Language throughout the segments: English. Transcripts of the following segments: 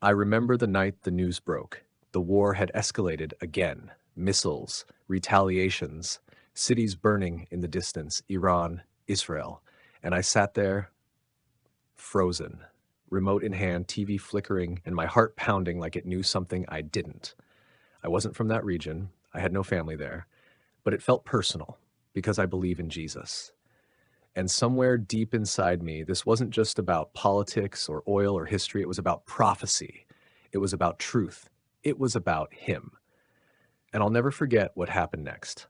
I remember the night the news broke. The war had escalated again. Missiles, retaliations, cities burning in the distance, Iran, Israel. And I sat there, frozen, remote in hand, TV flickering, and my heart pounding like it knew something I didn't. I wasn't from that region. I had no family there. But it felt personal because I believe in Jesus. And somewhere deep inside me, this wasn't just about politics or oil or history. It was about prophecy. It was about truth. It was about Him. And I'll never forget what happened next.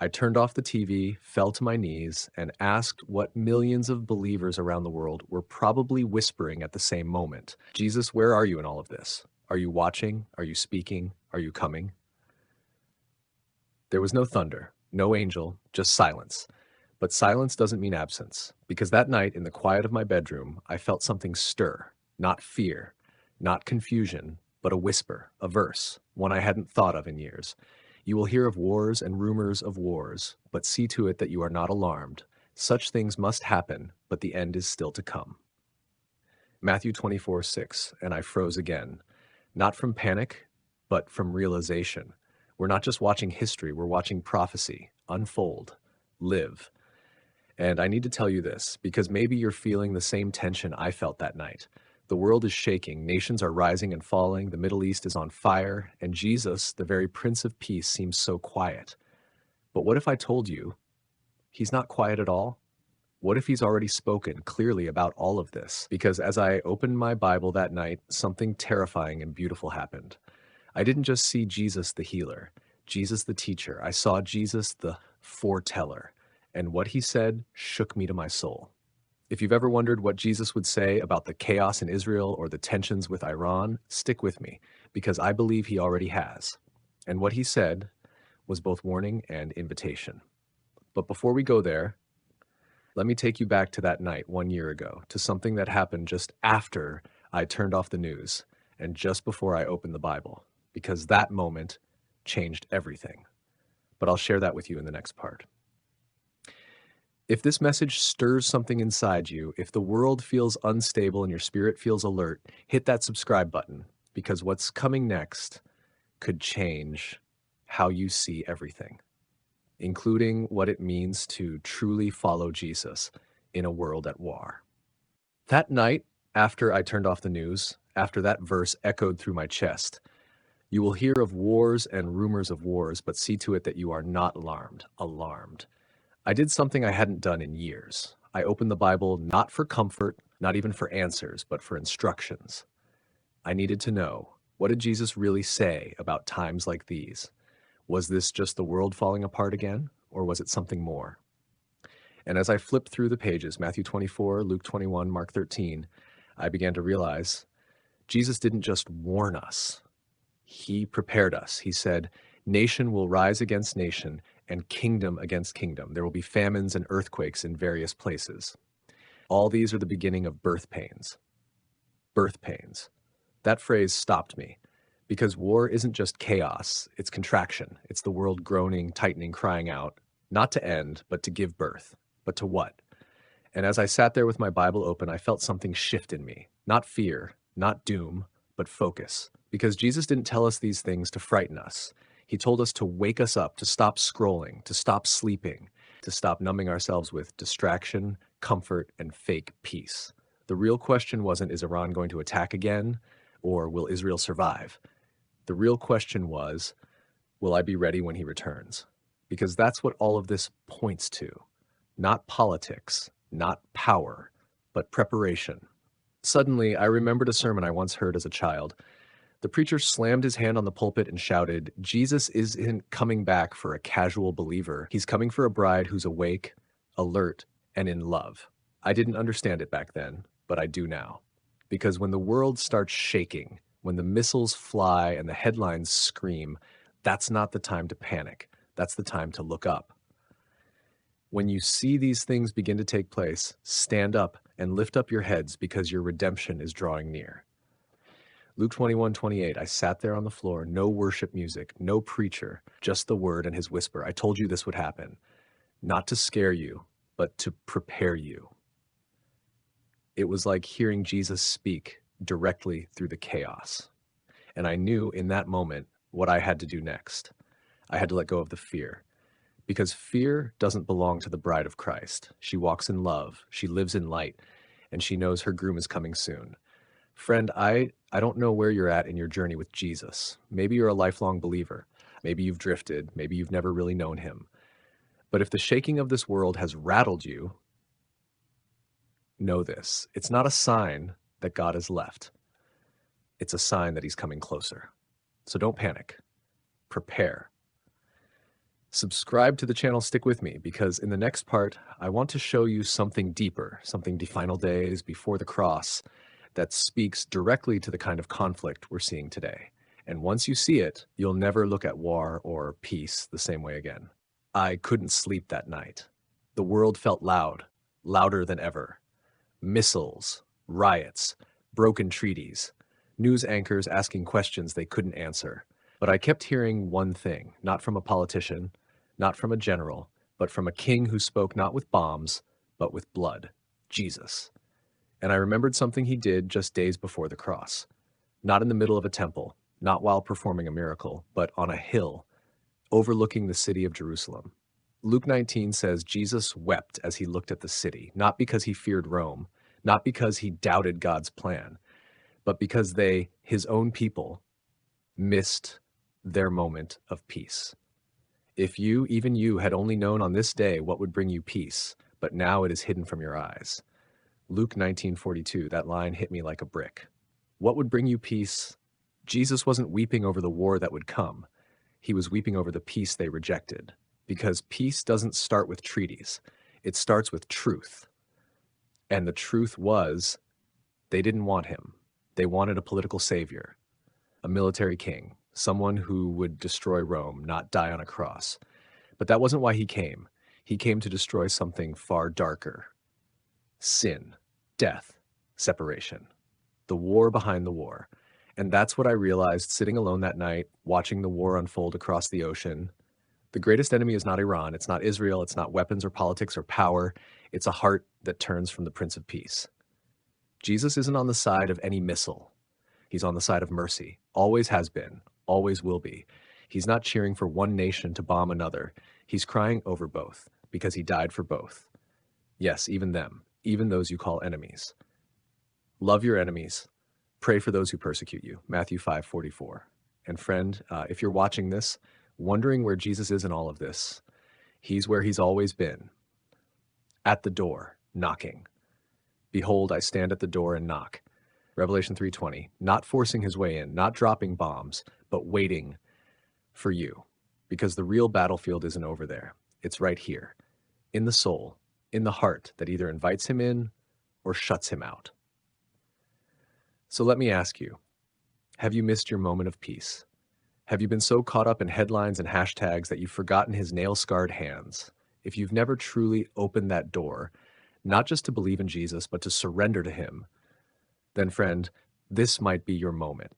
I turned off the TV, fell to my knees, and asked what millions of believers around the world were probably whispering at the same moment. Jesus, where are you in all of this? Are you watching? Are you speaking? Are you coming? There was no thunder, no angel, just silence. But silence doesn't mean absence, because that night in the quiet of my bedroom, I felt something stir, not fear, not confusion, but a whisper, a verse, one I hadn't thought of in years. You will hear of wars and rumors of wars, but see to it that you are not alarmed. Such things must happen, but the end is still to come. Matthew 24:6, and I froze again. Not from panic, but from realization. We're not just watching history, we're watching prophecy unfold, live. And I need to tell you this, because maybe you're feeling the same tension I felt that night. The world is shaking, nations are rising and falling, the Middle East is on fire, and Jesus, the very Prince of Peace, seems so quiet. But what if I told you He's not quiet at all? What if He's already spoken clearly about all of this? Because as I opened my Bible that night, something terrifying and beautiful happened. I didn't just see Jesus the healer, Jesus the teacher. I saw Jesus the foreteller. And what He said shook me to my soul. If you've ever wondered what Jesus would say about the chaos in Israel or the tensions with Iran, stick with me, because I believe He already has. And what He said was both warning and invitation. But before we go there, let me take you back to that night 1 year ago, to something that happened just after I turned off the news and just before I opened the Bible, because that moment changed everything. But I'll share that with you in the next part. If this message stirs something inside you, if the world feels unstable and your spirit feels alert, hit that subscribe button, because what's coming next could change how you see everything, including what it means to truly follow Jesus in a world at war. That night, after I turned off the news, after that verse echoed through my chest, you will hear of wars and rumors of wars, but see to it that you are not alarmed. I did something I hadn't done in years. I opened the Bible not for comfort, not even for answers, but for instructions. I needed to know, what did Jesus really say about times like these? Was this just the world falling apart again, or was it something more? And as I flipped through the pages, Matthew 24, Luke 21, Mark 13, I began to realize Jesus didn't just warn us. He prepared us. He said, nation will rise against nation and kingdom against kingdom. There will be famines and earthquakes in various places. All these are the beginning of birth pains. Birth pains. That phrase stopped me, because war isn't just chaos, it's contraction. It's the world groaning, tightening, crying out, not to end, but to give birth. But to what? And as I sat there with my Bible open, I felt something shift in me. Not fear, not doom, but focus. Because Jesus didn't tell us these things to frighten us. He told us to wake us up, to stop scrolling, to stop sleeping, to stop numbing ourselves with distraction, comfort, and fake peace. The real question wasn't, is Iran going to attack again, or will Israel survive? The real question was, will I be ready when He returns? Because that's what all of this points to. Not politics, not power, but preparation. Suddenly, I remembered a sermon I once heard as a child. The preacher slammed his hand on the pulpit and shouted, Jesus isn't coming back for a casual believer. He's coming for a bride who's awake, alert, and in love. I didn't understand it back then, but I do now. Because when the world starts shaking, when the missiles fly and the headlines scream, that's not the time to panic. That's the time to look up. When you see these things begin to take place, stand up and lift up your heads, because your redemption is drawing near. Luke 21:28, I sat there on the floor, no worship music, no preacher, just the word and His whisper. I told you this would happen, not to scare you, but to prepare you. It was like hearing Jesus speak directly through the chaos. And I knew in that moment what I had to do next. I had to let go of the fear. Because fear doesn't belong to the bride of Christ. She walks in love, she lives in light, and she knows her groom is coming soon. Friend, I don't know where you're at in your journey with Jesus. Maybe you're a lifelong believer. Maybe you've drifted. Maybe you've never really known him. But if the shaking of this world has rattled you, know this. It's not a sign that God has left. It's a sign that he's coming closer. So don't panic. Prepare. Subscribe to the channel, stick with me, because in the next part, I want to show you something deeper, something the final days before the cross that speaks directly to the kind of conflict we're seeing today. And once you see it, you'll never look at war or peace the same way again. I couldn't sleep that night. The world felt loud, louder than ever. Missiles, riots, broken treaties, news anchors asking questions they couldn't answer. But I kept hearing one thing, not from a politician, not from a general, but from a king who spoke not with bombs, but with blood, Jesus. And I remembered something he did just days before the cross. Not in the middle of a temple, not while performing a miracle, but on a hill, overlooking the city of Jerusalem. Luke 19 says Jesus wept as he looked at the city, not because he feared Rome, not because he doubted God's plan, but because they, his own people, missed their moment of peace. If you, even you, had only known on this day what would bring you peace, but now it is hidden from your eyes. Luke 19:42, that line hit me like a brick. What would bring you peace? Jesus wasn't weeping over the war that would come. He was weeping over the peace they rejected. Because peace doesn't start with treaties. It starts with truth. And the truth was, they didn't want him. They wanted a political savior, a military king, someone who would destroy Rome, not die on a cross. But that wasn't why he came. He came to destroy something far darker. Sin, death, separation. The war behind the war. And that's what I realized sitting alone that night, watching the war unfold across the ocean. The greatest enemy is not Iran, it's not Israel, it's not weapons or politics or power. It's a heart that turns from the Prince of Peace. Jesus isn't on the side of any missile. He's on the side of mercy, always has been, always will be. He's not cheering for one nation to bomb another. He's crying over both, because he died for both. Yes, even them, even those you call enemies. Love your enemies. Pray for those who persecute you. Matthew 5:44. And friend, if you're watching this, wondering where Jesus is in all of this, he's where he's always been. At the door, knocking. Behold, I stand at the door and knock. Revelation 3:20, not forcing his way in, not dropping bombs, but waiting for you. Because the real battlefield isn't over there. It's right here, in the soul, in the heart that either invites him in or shuts him out. So let me ask you, have you missed your moment of peace? Have you been so caught up in headlines and hashtags that you've forgotten his nail-scarred hands? If you've never truly opened that door, not just to believe in Jesus, but to surrender to him, then friend, this might be your moment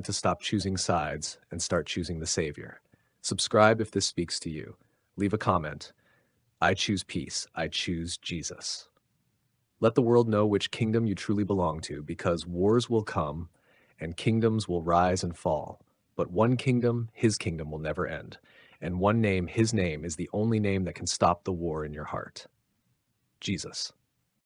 to stop choosing sides and start choosing the Savior. Subscribe if this speaks to you. Leave a comment. I choose peace. I choose Jesus. Let the world know which kingdom you truly belong to, because wars will come and kingdoms will rise and fall. But one kingdom, his kingdom, will never end. And one name, his name, is the only name that can stop the war in your heart. Jesus.